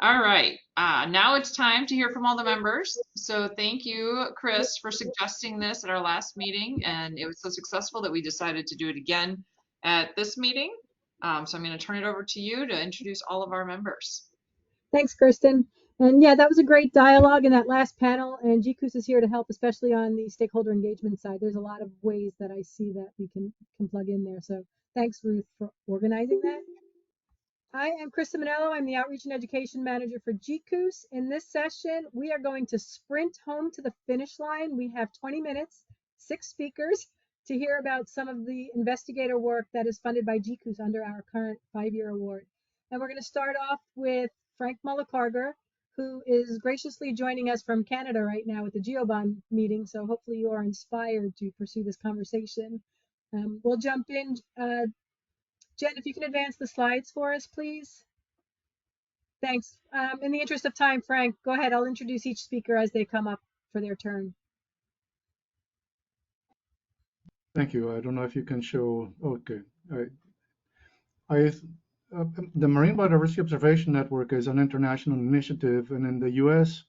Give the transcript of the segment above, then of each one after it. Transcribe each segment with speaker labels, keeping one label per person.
Speaker 1: All right, now it's time to hear from all the members. So thank you, Chris, for suggesting this at our last meeting, and it was so successful that we decided to do it again at this meeting. So I'm going to turn it over to you to introduce all of our members.
Speaker 2: Thanks, Kirsten. And yeah, that was a great dialogue in that last panel, and GCOOS is here to help, especially on the stakeholder engagement side. There's a lot of ways that I see that we can plug in there. So thanks, Ruth, for organizing that. I am Krista Manello. I'm the Outreach and Education Manager for GCOOS. In this session, we are going to sprint home to the finish line. We have 20 minutes, 6 speakers, to hear about some of the investigator work that is funded by GCOOS under our current 5-year award. And we're going to start off with Frank Mullakarger, who is graciously joining us from Canada right now at the GeoBond meeting. So hopefully you are inspired to pursue this conversation. We'll jump in. Jen, if you can advance the slides for us, please. Thanks. In the interest of time, Frank, go ahead. I'll introduce each speaker as they come up for their turn.
Speaker 3: Thank you. I don't know if you can show. Okay. The Marine Biodiversity Observation Network is an international initiative, and in the U.S.,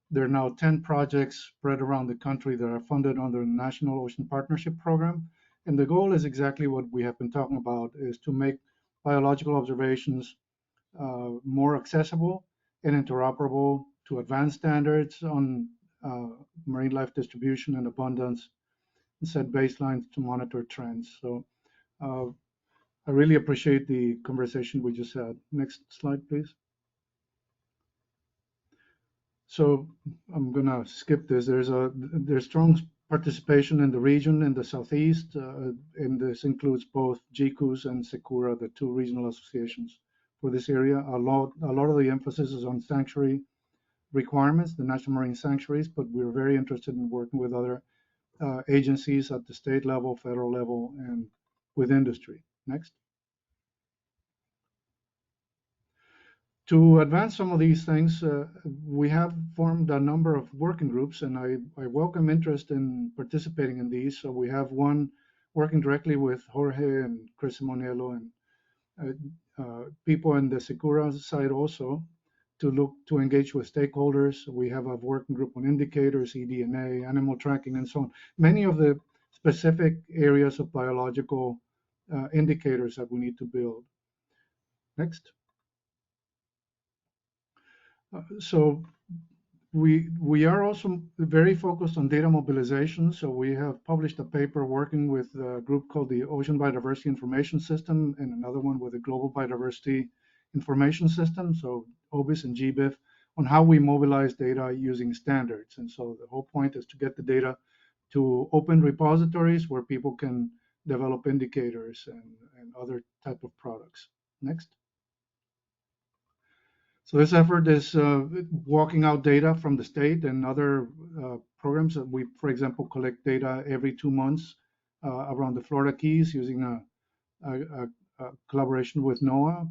Speaker 3: there are now 10 projects spread around the country that are funded under the National Ocean Partnership Program. And the goal is exactly what we have been talking about, is to make biological observations more accessible and interoperable, to advance standards on marine life distribution and abundance, and set baselines to monitor trends. So I really appreciate the conversation we just had. Next slide, please. So I'm gonna skip this. There's strong participation in the region in the Southeast, and this includes both GCOOS and SECURA, the 2 regional associations for this area. A lot of the emphasis is on sanctuary requirements, the national marine sanctuaries, but we're very interested in working with other agencies at the state level, federal level, and with industry. Next. To advance some of these things, we have formed a number of working groups, and I welcome interest in participating in these. So we have one working directly with Jorge and Chris Moniello and people in the SECURA side also to engage with stakeholders. We have a working group on indicators, eDNA, animal tracking, and so on. Many of the specific areas of biological indicators that we need to build. Next. So we are also very focused on data mobilization. So we have published a paper working with a group called the Ocean Biodiversity Information System and another one with the Global Biodiversity Information System, so OBIS and GBIF, on how we mobilize data using standards. And so the whole point is to get the data to open repositories where people can develop indicators and other type of products. Next. So this effort is walking out data from the state and other programs that we, for example, collect data every 2 months around the Florida Keys using a collaboration with NOAA.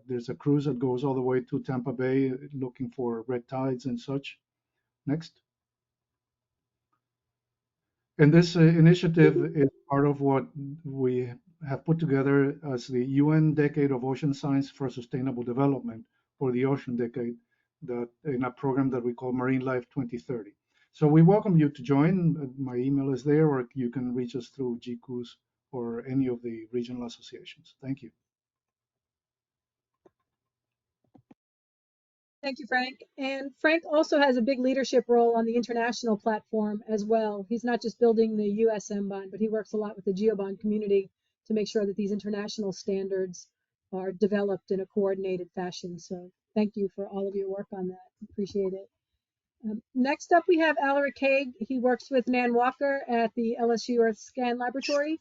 Speaker 3: There's a cruise that goes all the way to Tampa Bay looking for red tides and such. Next. And this initiative is part of what we have put together as the UN Decade of Ocean Science for Sustainable Development, for the Ocean Decade, that in a program that we call Marine Life 2030. So we welcome you to join. My email is there, or you can reach us through GCOOS or any of the regional associations. Thank you.
Speaker 2: Thank you, Frank. And Frank also has a big leadership role on the international platform as well. He's not just building the USM bond, but he works a lot with the GeoBond community to make sure that these international standards are developed in a coordinated fashion. So thank you for all of your work on that. Appreciate it. Next up, we have Alaric Haig. He works with Nan Walker at the LSU Earth Scan Laboratory.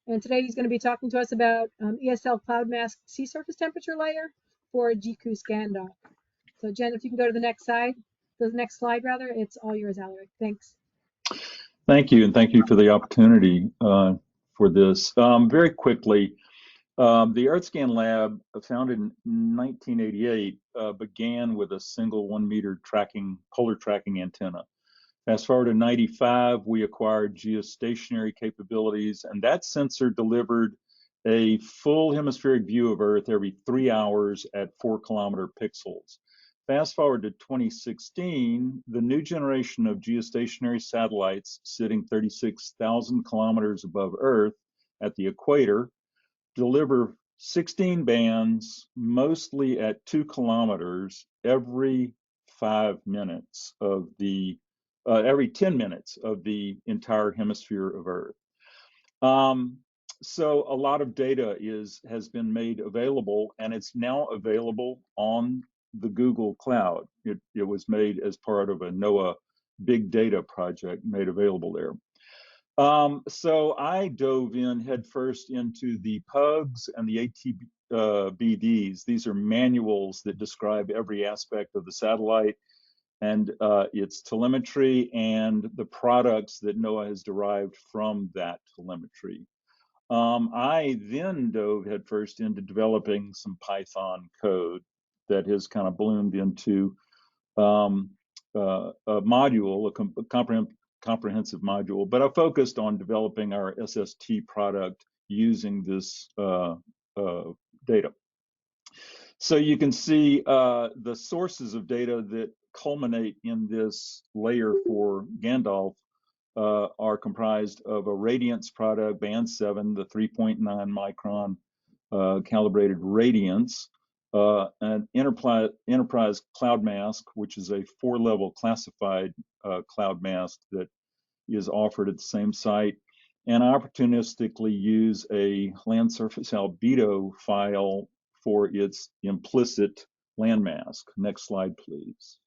Speaker 2: And today he's going to be talking to us about ESL cloud mask sea surface temperature layer for GCOOS ScanDoc. So Jen, if you can go to the next slide, it's all yours, Alaric. Thanks.
Speaker 4: Thank you, and thank you for the opportunity for this. Very quickly, the EarthScan lab, founded in 1988, began with a single 1 meter polar tracking antenna. Fast forward to 95, we acquired geostationary capabilities, and that sensor delivered a full hemispheric view of Earth every 3 hours at 4 kilometer pixels. Fast forward to 2016, the new generation of geostationary satellites sitting 36,000 kilometers above Earth at the equator deliver 16 bands, mostly at 2 kilometers every 5 minutes of the, every 10 minutes of the entire hemisphere of Earth. So a lot of data has been made available, and it's now available on the Google Cloud. It was made as part of a NOAA big data project made available there. So I dove in headfirst into the PUGs and the ATBDs. These are manuals that describe every aspect of the satellite and its telemetry and the products that NOAA has derived from that telemetry. I then dove headfirst into developing some Python code that has kind of bloomed into a module, a comprehensive module, but I focused on developing our SST product using this data. So you can see the sources of data that culminate in this layer for Gandalf are comprised of a radiance product, band 7, the 3.9 micron calibrated radiance, an enterprise cloud mask, which is a 4-level classified cloud mask that is offered at the same site, and opportunistically use a land surface albedo file for its implicit landmask. Next slide, please.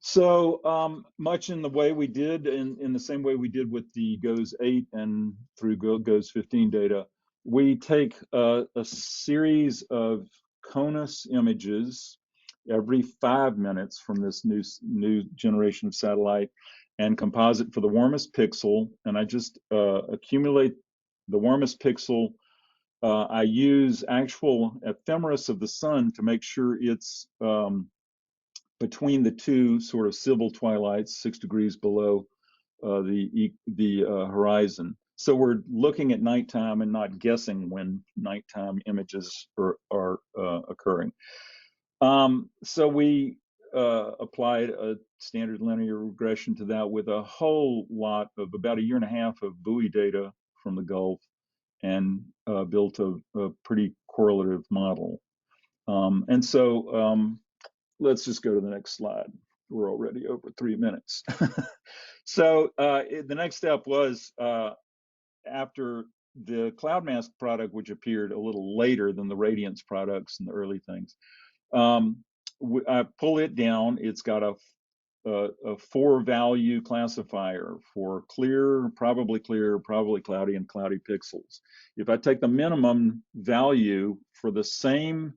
Speaker 4: So much in the way we did, in the same way we did with the GCOOS 8 and through GCOOS 15 data, we take a series of CONUS images every 5 minutes from this new generation of satellite and composite for the warmest pixel. And I just accumulate the warmest pixel. I use actual ephemeris of the sun to make sure it's between the two sort of civil twilights, 6 degrees below the horizon. So we're looking at nighttime and not guessing when nighttime images are occurring. So we applied a standard linear regression to that with a whole lot of about 1.5 years of buoy data from the Gulf and built a pretty correlative model. And so let's just go to the next slide. We're already over 3 minutes. So the next step was after the cloud mask product, which appeared a little later than the radiance products and the early things. I pull it down. It's got a 4-value classifier for clear, probably cloudy, and cloudy pixels. If I take the minimum value for the same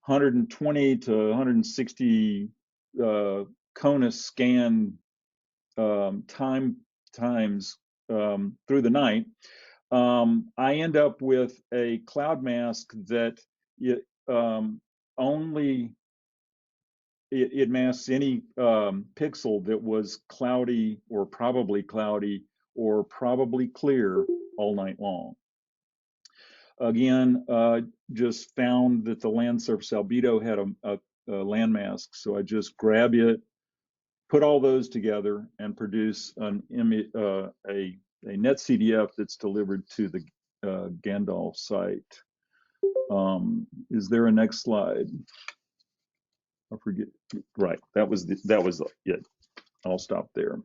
Speaker 4: 120 to 160 CONUS scan times through the night, I end up with a cloud mask that it masks any pixel that was cloudy or probably clear all night long. Again, just found that the land surface albedo had a landmask, so I just grab it, put all those together, and produce an image, a net CDF that's delivered to the Gandalf site. Is there a next slide? I forget. Right, that was it. I'll stop there.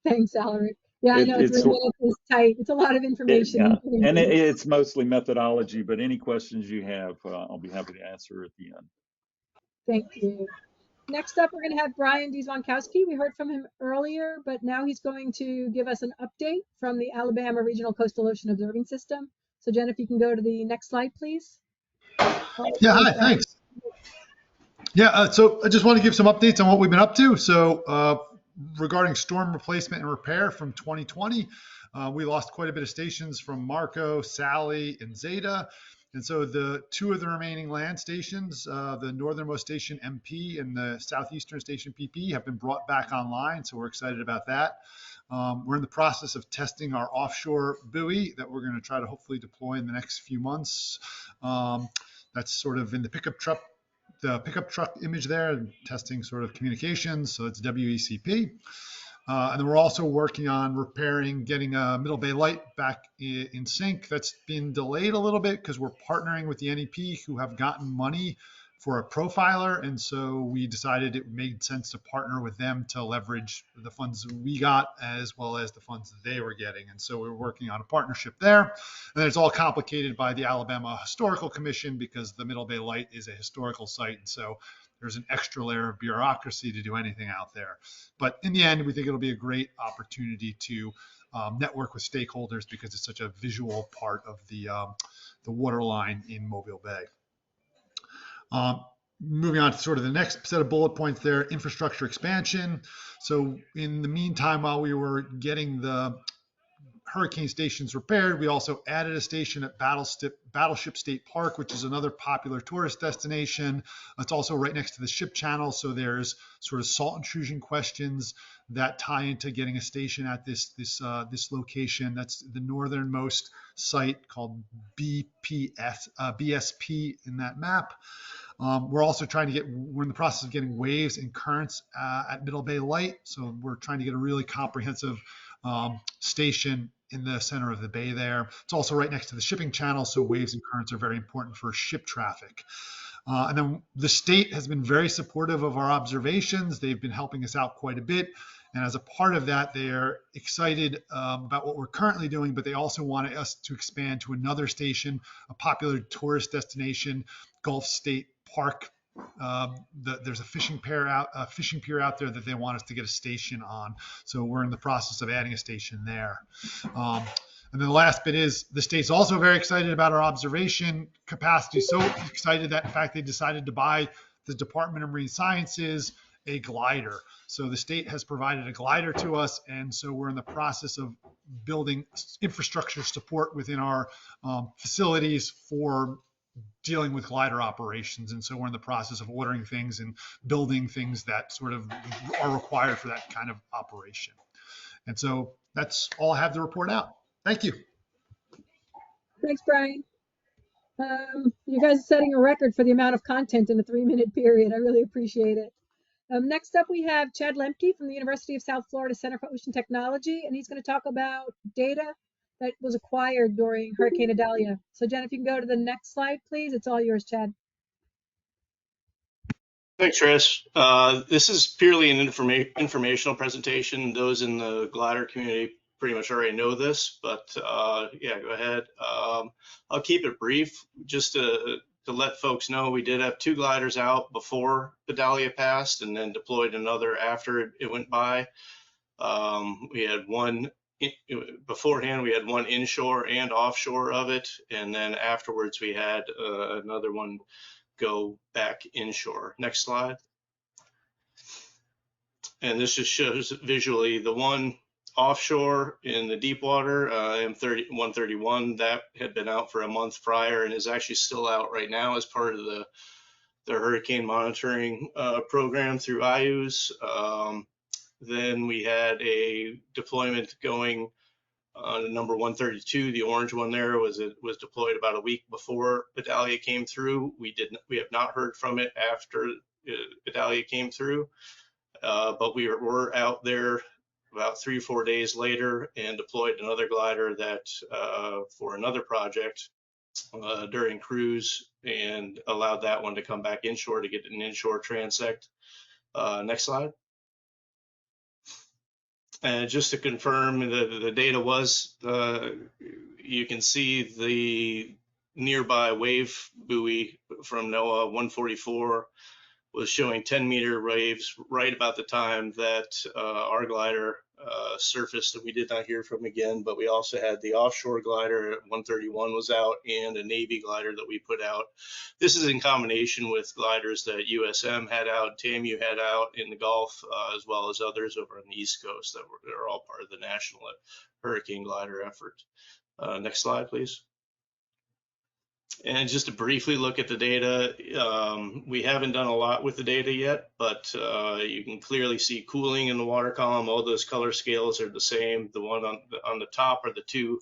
Speaker 2: Thanks, Alaric. Yeah, I know 3 minutes is tight. It's a lot of information.
Speaker 4: Yeah, and it's mostly methodology, but any questions you have, I'll be happy to answer at the end.
Speaker 2: Thank you. Next up, we're going to have Brian Dzwonkowski. We heard from him earlier, but now he's going to give us an update from the Alabama Regional Coastal Ocean Observing System. So Jen, if you can go to the next slide, please.
Speaker 5: Yeah, hi, thanks. Yeah, so I just want to give some updates on what we've been up to. So regarding storm replacement and repair from 2020, we lost quite a bit of stations from Marco, Sally, and Zeta. And so the 2 of the remaining land stations, the northernmost station MP and the southeastern station PP, have been brought back online. So we're excited about that. We're in the process of testing our offshore buoy that we're going to try to hopefully deploy in the next few months. That's sort of in the pickup truck image there, testing sort of communications. So it's WECP. And then we're also working on repairing, getting a Middle Bay light back in sync. That's been delayed a little bit because we're partnering with the NEP, who have gotten money for a profiler. And so we decided it made sense to partner with them to leverage the funds we got as well as the funds that they were getting. And so we're working on a partnership there. And then it's all complicated by the Alabama Historical Commission because the Middle Bay light is a historical site. And so there's an extra layer of bureaucracy to do anything out there. But in the end, we think it'll be a great opportunity to network with stakeholders because it's such a visual part of the water line in Mobile Bay. Moving on to sort of the next set of bullet points there, infrastructure expansion. So in the meantime, while we were getting the hurricane stations repaired, we also added a station at Battleship State Park, which is another popular tourist destination. It's also right next to the ship channel, so there's sort of salt intrusion questions that tie into getting a station at this location. That's the northernmost site called BSP in that map. We're also we're in the process of getting waves and currents at Middle Bay Light, so we're trying to get a really comprehensive station in the center of the bay there. It's also right next to the shipping channel, so waves and currents are very important for ship traffic. And then the state has been very supportive of our observations. They've been helping us out quite a bit. And as a part of that, they're excited about what we're currently doing, but they also wanted us to expand to another station, a popular tourist destination, Gulf State Park. There's a fishing pier out there that they want us to get a station on. So we're in the process of adding a station there. And then the last bit is the state's also very excited about our observation capacity. So excited that in fact they decided to buy the Department of Marine Sciences a glider. So the state has provided a glider to us, and so we're in the process of building infrastructure support within our facilities for dealing with glider operations. And so we're in the process of ordering things and building things that sort of are required for that kind of operation. And so that's all I have to report out. Thank you.
Speaker 2: Thanks, Brian. You guys are setting a record for the amount of content in a 3-minute period. I really appreciate it. Next up, we have Chad Lemke from the University of South Florida Center for Ocean Technology, and he's going to talk about data that was acquired during Hurricane Idalia. So Jen, if you can go to the next slide, please. It's all yours, Chad.
Speaker 6: Thanks, Trish. This is purely an informational presentation. Those in the glider community pretty much already know this, but yeah, go ahead. I'll keep it brief, just to let folks know we did have 2 gliders out before Idalia passed and then deployed another after it went by. We had one beforehand, we had one inshore and offshore of it, and then afterwards we had another one go back inshore. Next slide. And this just shows visually the one offshore in the deep water, M131, that had been out for a month prior and is actually still out right now as part of the hurricane monitoring program through IUS. Then we had a deployment going on number 132. The orange one there was deployed about a week before Idalia came through. We have not heard from it after Idalia came through, but we were out there about 3 or 4 days later and deployed another glider that for another project during cruise, and allowed that one to come back inshore to get an inshore transect. Next slide. And just to confirm, the data was, you can see the nearby wave buoy from NOAA 144 was showing 10-meter waves right about the time that our glider surfaced, that we did not hear from again. But we also had the offshore glider at 131 was out, and a Navy glider that we put out. This is in combination with gliders that USM had out, TAMU had out in the Gulf, as well as others over on the East Coast that are all part of the national hurricane glider effort. Next slide, please. And just to briefly look at the data, we haven't done a lot with the data yet, but you can clearly see cooling in the water column. All those color scales are the same. The one on the top are the 2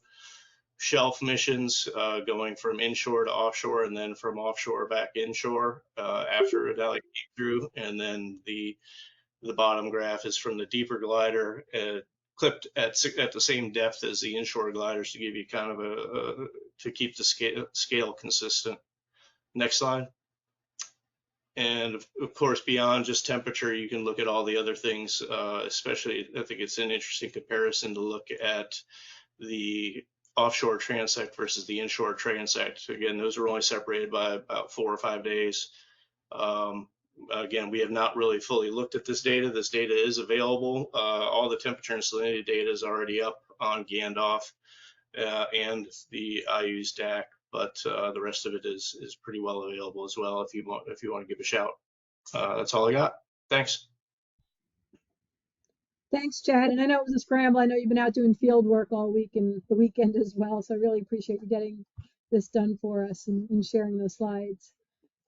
Speaker 6: shelf missions going from inshore to offshore and then from offshore back inshore after it came through. And then the bottom graph is from the deeper glider clipped at the same depth as the inshore gliders to give you kind of to keep the scale consistent. Next slide. And of course, beyond just temperature, you can look at all the other things, especially I think it's an interesting comparison to look at the offshore transect versus the inshore transect. Again, those are only separated by about 4 or 5 days. Again, we have not really fully looked at this data. This data is available. All the temperature and salinity data is already up on Gandalf and the IU's DAC, but the rest of it is pretty well available as well if you want to give a shout. That's all I got. Thanks.
Speaker 2: Thanks, Chad. And I know it was a scramble. I know you've been out doing field work all week and the weekend as well. So I really appreciate you getting this done for us and sharing those slides.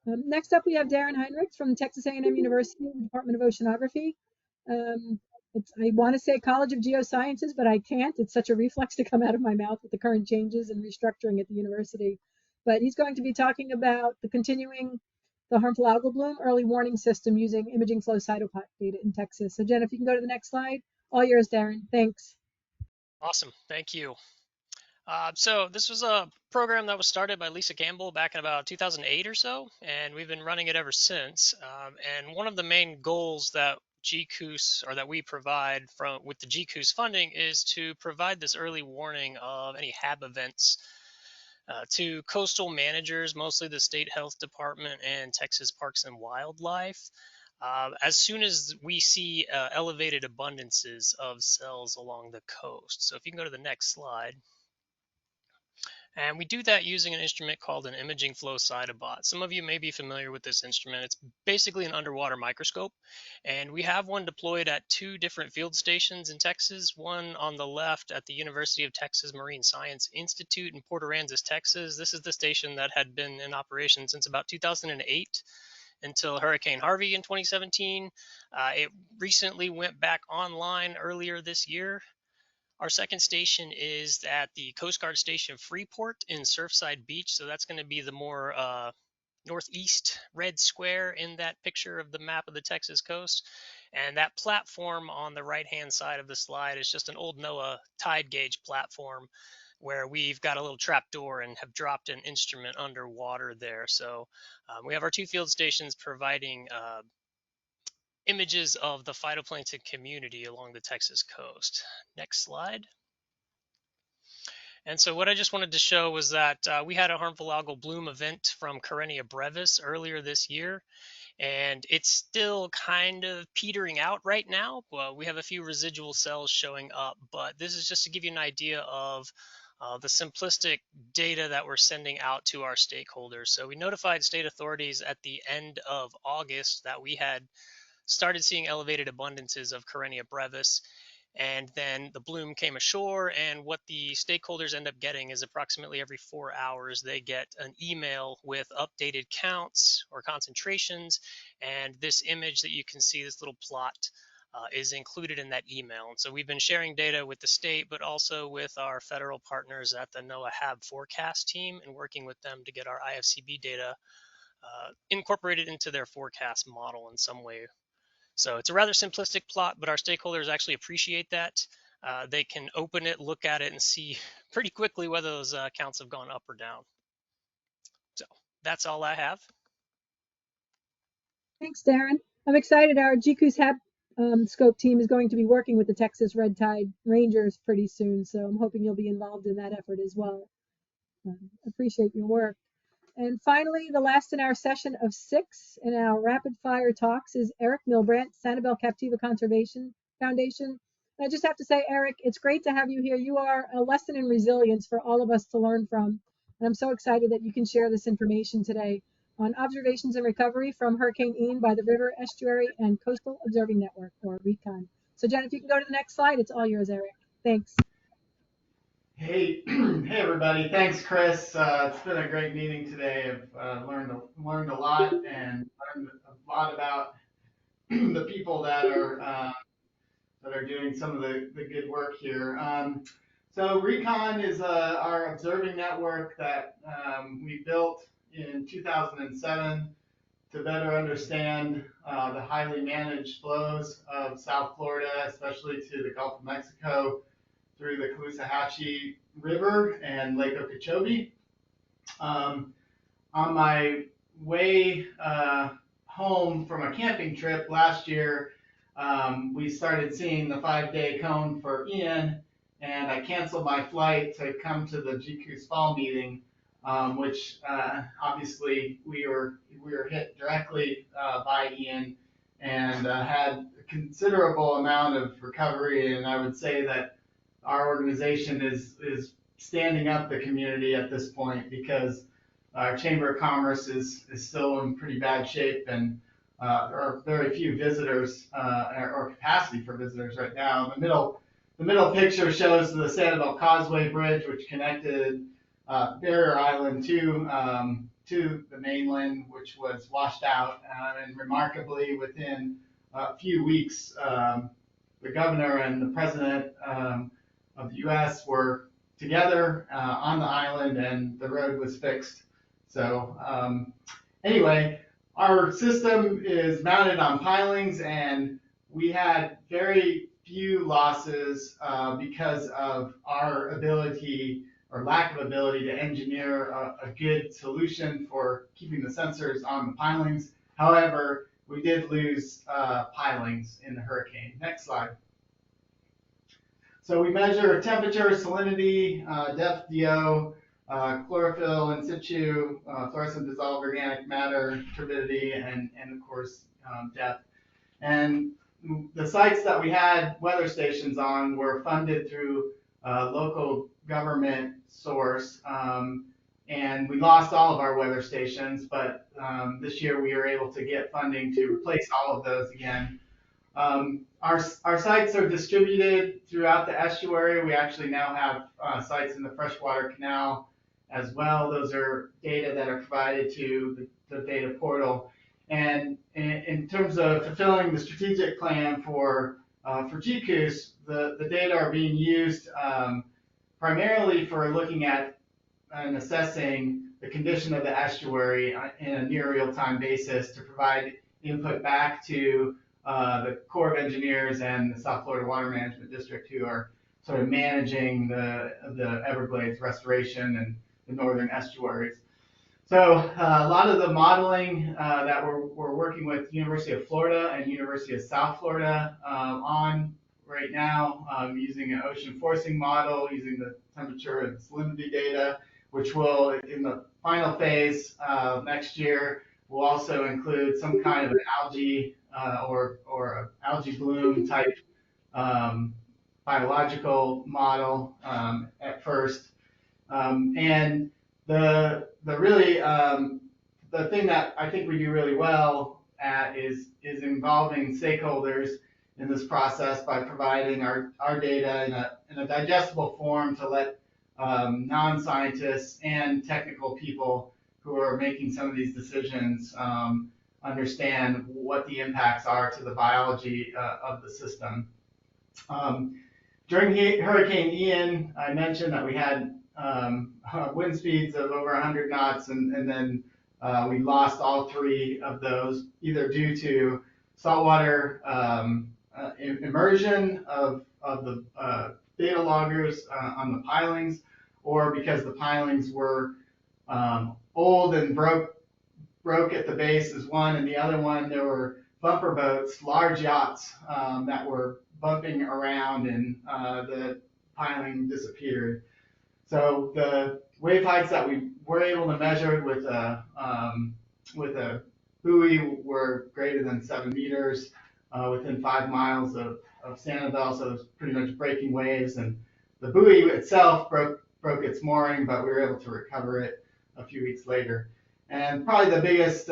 Speaker 2: Next up, we have Darren Heinrichs from Texas A&M University, Department of Oceanography. I want to say College of Geosciences, but I can't. It's such a reflex to come out of my mouth with the current changes and restructuring at the university. But he's going to be talking about the harmful algal bloom early warning system using imaging flow cytoplant data in Texas. So Jen, if you can go to the next slide. All yours, Darren. Thanks.
Speaker 7: Awesome. Thank you. So this was a program that was started by Lisa Campbell back in about 2008 or so, and we've been running it ever since. And one of the main goals that GCOOS, or that we provide with the GCOOS funding, is to provide this early warning of any HAB events to coastal managers, mostly the State Health Department and Texas Parks and Wildlife. As soon as we see elevated abundances of cells along the coast. So if you can go to the next slide. And we do that using an instrument called an imaging flow cytobot. Some of you may be familiar with this instrument. It's basically an underwater microscope. And we have one deployed at 2 different field stations in Texas, one on the left at the University of Texas Marine Science Institute in Port Aransas, Texas. This is the station that had been in operation since about 2008 until Hurricane Harvey in 2017. It recently went back online earlier this year. Our second station is at the Coast Guard Station Freeport in Surfside Beach. So that's going to be the more northeast red square in that picture of the map of the Texas coast. And that platform on the right-hand side of the slide is just an old NOAA tide gauge platform where we've got a little trap door and have dropped an instrument underwater there. So we have our 2 field stations providing images of the phytoplankton community along the Texas coast. Next slide. And so what I just wanted to show was that we had a harmful algal bloom event from Karenia brevis earlier this year, and it's still kind of petering out right now. Well, we have a few residual cells showing up, but this is just to give you an idea of the simplistic data that we're sending out to our stakeholders. So we notified state authorities at the end of August that we had started seeing elevated abundances of Karenia brevis, and then the bloom came ashore, and what the stakeholders end up getting is approximately every 4 hours they get an email with updated counts or concentrations, and this image that you can see, this little plot, is included in that email. And so we've been sharing data with the state, but also with our federal partners at the NOAA HAB forecast team and working with them to get our IFCB data incorporated into their forecast model in some way. So it's a rather simplistic plot, but our stakeholders actually appreciate that. They can open it, look at it, and see pretty quickly whether those counts have gone up or down. So that's all I have.
Speaker 2: Thanks, Darren. I'm excited. Our GCOOS HAB scope team is going to be working with the Texas Red Tide Rangers pretty soon, so I'm hoping you'll be involved in that effort as well. Appreciate your work. And finally, the last in our session of 6 in our rapid fire talks is Eric Milbrandt, Sanibel Captiva Conservation Foundation. And I just have to say, Eric, it's great to have you here. You are a lesson in resilience for all of us to learn from. And I'm so excited that you can share this information today on observations and recovery from Hurricane Ian by the River, Estuary, and Coastal Observing Network, or RECON. So Jen, if you can go to the next slide, it's all yours, Eric. Thanks.
Speaker 8: Hey, hey everybody! Thanks, Chris. It's been a great meeting today. I've learned a lot and learned a lot about the people that are doing some of the good work here. So Recon is our observing network that we built in 2007 to better understand the highly managed flows of South Florida, especially to the Gulf of Mexico through the Caloosahatchee River and Lake Okeechobee. On my way home from a camping trip last year, we started seeing the 5-day cone for Ian, and I canceled my flight to come to the GCOOS fall meeting, which obviously we were hit directly by Ian and had a considerable amount of recovery. And I would say that our organization is standing up the community at this point, because our Chamber of Commerce is still in pretty bad shape, and there are very few visitors or capacity for visitors right now. The middle picture shows the Sanibel Causeway Bridge, which connected Barrier Island to the mainland, which was washed out. And remarkably, within a few weeks, the governor and the president of the U.S. were together on the island, and the road was fixed. So anyway, our system is mounted on pilings, and we had very few losses because of our ability or lack of ability to engineer a good solution for keeping the sensors on the pilings. However, we did lose pilings in the hurricane. Next slide. So we measure temperature, salinity, depth DO, chlorophyll in situ, fluorescent dissolved organic matter, turbidity, and of course depth. And the sites that we had weather stations on were funded through local government source, and we lost all of our weather stations, but this year we were able to get funding to replace all of those again. Our sites are distributed throughout the estuary. We actually now have sites in the freshwater canal as well. Those are data that are provided to the data portal. And in terms of fulfilling the strategic plan for GCOOS, the data are being used primarily for looking at and assessing the condition of the estuary in a near real-time basis to provide input back to the Corps of Engineers and the South Florida Water Management District, who are sort of managing the Everglades restoration and the northern estuaries. So a lot of the modeling that we're working with University of Florida and University of South Florida on right now, using an ocean forcing model, using the temperature and salinity data, which will, in the final phase next year, will also include some kind of an algae or algae bloom type biological model at first. And the really the thing that I think we do really well at is involving stakeholders in this process by providing our data in a digestible form to let non-scientists and technical people who are making some of these decisions understand what the impacts are to the biology of the system. During Hurricane Ian, I mentioned that we had wind speeds of over 100 knots, and then we lost all 3 of those, either due to saltwater immersion of the data loggers on the pilings, or because the pilings were old and broke at the base is one, and the other one, there were bumper boats, large yachts that were bumping around, and the piling disappeared. So the wave heights that we were able to measure with a buoy were greater than 7 meters within 5 miles of Sanibel, so it was pretty much breaking waves. And the buoy itself broke its mooring, but we were able to recover it a few weeks later. And probably the biggest,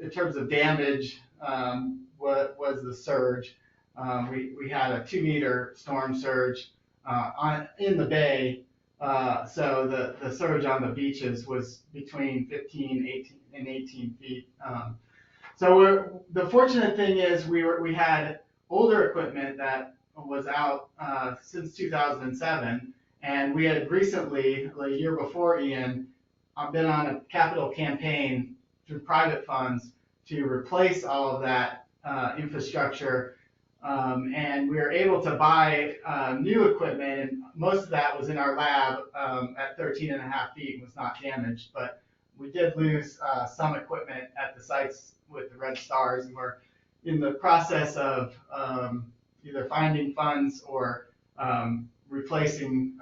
Speaker 8: in terms of damage, was the surge. We had a 2-meter storm surge in the bay. So the surge on the beaches was between 15, 18 feet. So the fortunate thing is we had older equipment that was out since 2007, And we had recently, a year before Ian, been on a capital campaign through private funds to replace all of that infrastructure. And we were able to buy new equipment, and most of that was in our lab at 13.5 feet and was not damaged. But we did lose some equipment at the sites with the red stars, and we're in the process of either finding funds or replacing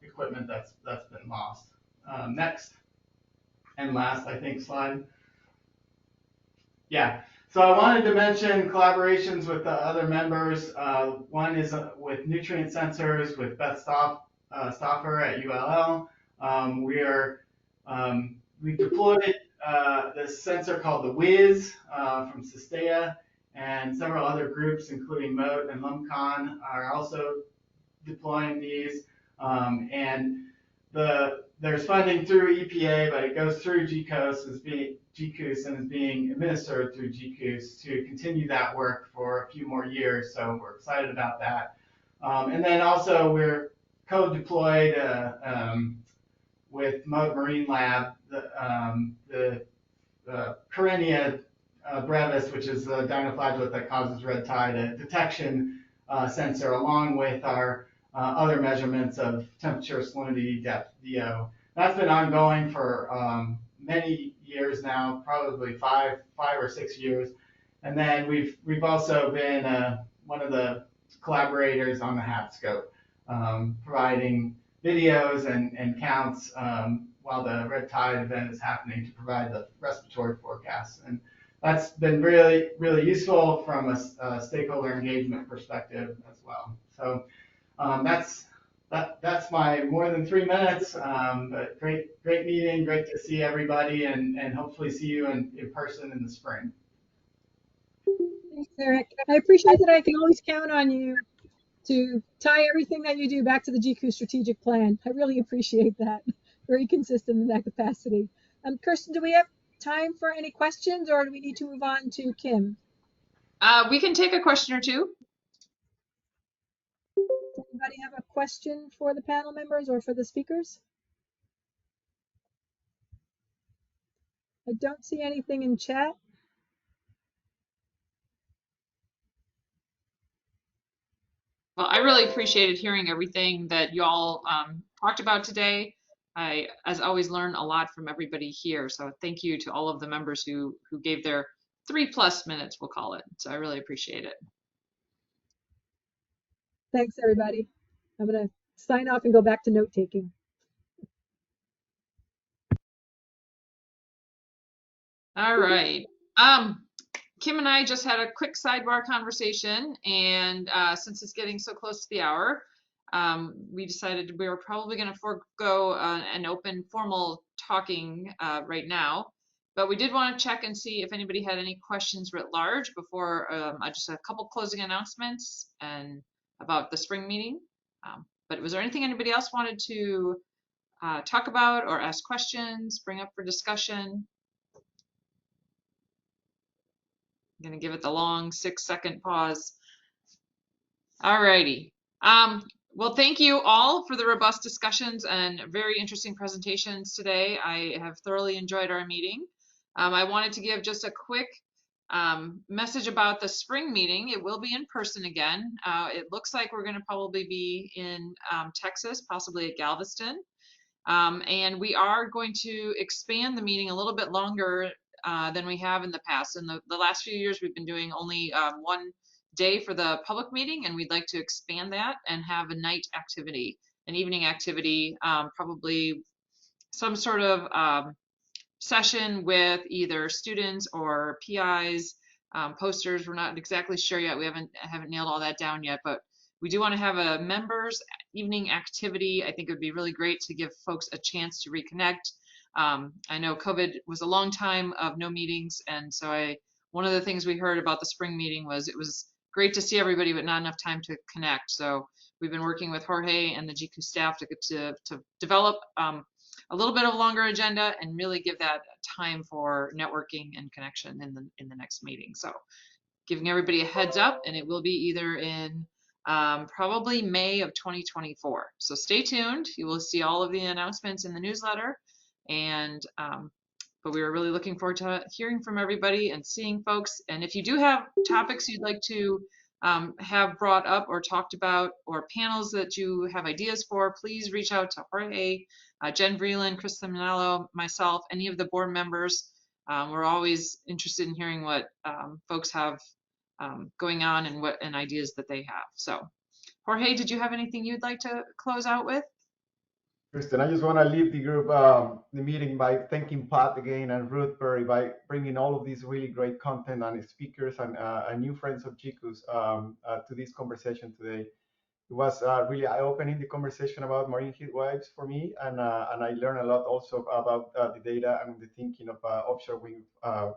Speaker 8: equipment that's been lost. Next and last, I think, slide. Yeah. So I wanted to mention collaborations with the other members. One is with nutrient sensors with Beth Stauffer at ULL. We deployed this sensor called the Wiz from Sistea, and several other groups, including MOTE and LumCon, are also deploying these. And there's funding through EPA, but it goes through GCOOS and is being administered through GCOOS to continue that work for a few more years. So we're excited about that. And then also we're co-deployed with MOTE Marine Lab, the Karenia brevis, which is the dinoflagellate that causes red tide, a detection sensor, along with our other measurements of temperature, salinity, depth, DO. That's been ongoing for many years now, probably five or 6 years. And then we've also been one of the collaborators on the HAP scope, providing videos and counts while the red tide event is happening to provide the respiratory forecasts. And that's been really, really useful from a stakeholder engagement perspective as well. So that's my more than 3 minutes. But great meeting, great to see everybody, and hopefully see you in person in the spring.
Speaker 2: Thanks, Eric. I appreciate that I can always count on you to tie everything that you do back to the GCOOS strategic plan. I really appreciate that. Very consistent in that capacity. Kirsten, do we have time for any questions, or do we need to move on to Kim?
Speaker 1: We can take a question or two.
Speaker 2: Does anybody have a question for the panel members or for the speakers? I don't see anything in chat.
Speaker 1: Well, I really appreciated hearing everything that y'all talked about today. I, as always, learn a lot from everybody here. So thank you to all of the members who gave their 3+ minutes, we'll call it. So I really appreciate it.
Speaker 2: Thanks, everybody. I'm going to sign off and go back to note taking.
Speaker 1: All right. Kim and I just had a quick sidebar conversation, and since it's getting so close to the hour, we decided we were probably going to forego an open formal talking right now, but we did want to check and see if anybody had any questions writ large before just a couple closing announcements and about the spring meeting. But was there anything anybody else wanted to talk about or ask questions, bring up for discussion? I'm going to give it the long 6-second pause. All righty. Well, thank you all for the robust discussions and very interesting presentations today. I have thoroughly enjoyed our meeting. I wanted to give just a quick message about the spring meeting. It will be in person again. It looks like we're going to probably be in Texas, possibly at Galveston. And we are going to expand the meeting a little bit longer than we have in the past. In the last few years, we've been doing only one day for the public meeting, and we'd like to expand that and have a night activity, an evening activity, probably some sort of session with either students or PIs, posters. We're not exactly sure yet. We haven't nailed all that down yet, but we do want to have a members evening activity. I think it would be really great to give folks a chance to reconnect. I know COVID was a long time of no meetings, and so one of the things we heard about the spring meeting was it was great to see everybody, but not enough time to connect. So we've been working with Jorge and the GCOOS staff to develop a little bit of a longer agenda and really give that time for networking and connection in the next meeting. So giving everybody a heads up, and it will be either in probably May of 2024. So stay tuned. You will see all of the announcements in the newsletter. And but we were really looking forward to hearing from everybody and seeing folks. And if you do have topics you'd like to have brought up or talked about, or panels that you have ideas for, please reach out to Jorge, Jen Vreeland, Kristen Manello, myself, any of the board members. We're always interested in hearing what folks have going on and ideas that they have. So, Jorge, did you have anything you'd like to close out with?
Speaker 9: Kirsten, I just want to leave the group, the meeting, by thanking Pat again and Ruth Perry by bringing all of these really great content and speakers and new friends of GCOOS to this conversation today. It was really eye-opening, the conversation about marine heat waves for me, and I learned a lot also about the data and the thinking of offshore wind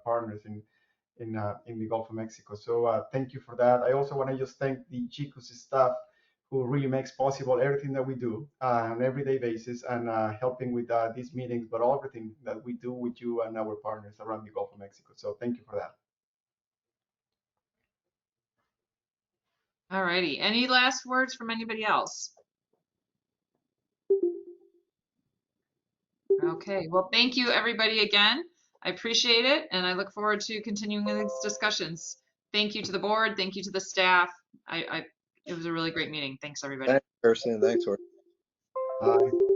Speaker 9: partners in the Gulf of Mexico. So thank you for that. I also want to just thank the GCOOS staff who really makes possible everything that we do on an everyday basis, and helping with these meetings, but everything that we do with you and our partners around the Gulf of Mexico. So thank you for that.
Speaker 1: All righty. Any last words from anybody else? Okay. Well, thank you everybody again. I appreciate it, and I look forward to continuing these discussions. Thank you to the board. Thank you to the staff. It was a really great meeting. Thanks, everybody.
Speaker 10: Thanks, Kirsten. Thanks, Jorge.
Speaker 9: Bye.